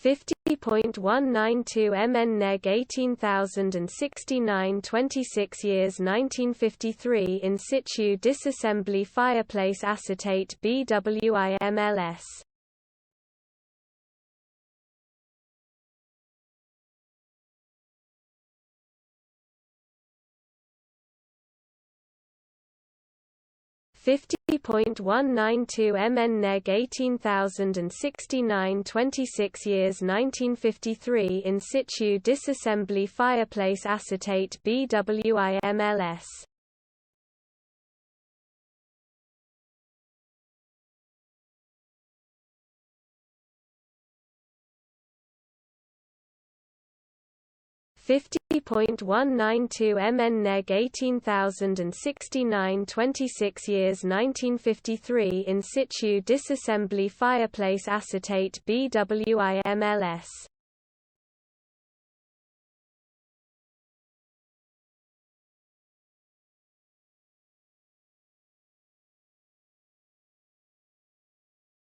50.192 mn neg18069 26 years 1953 in situ disassembly fireplace acetate IMLS. .192 mn neg18069 26 years 1953 in situ disassembly fireplace acetate IMLS. .192 mn neg18069 26 years 1953 in situ disassembly fireplace acetate IMLS.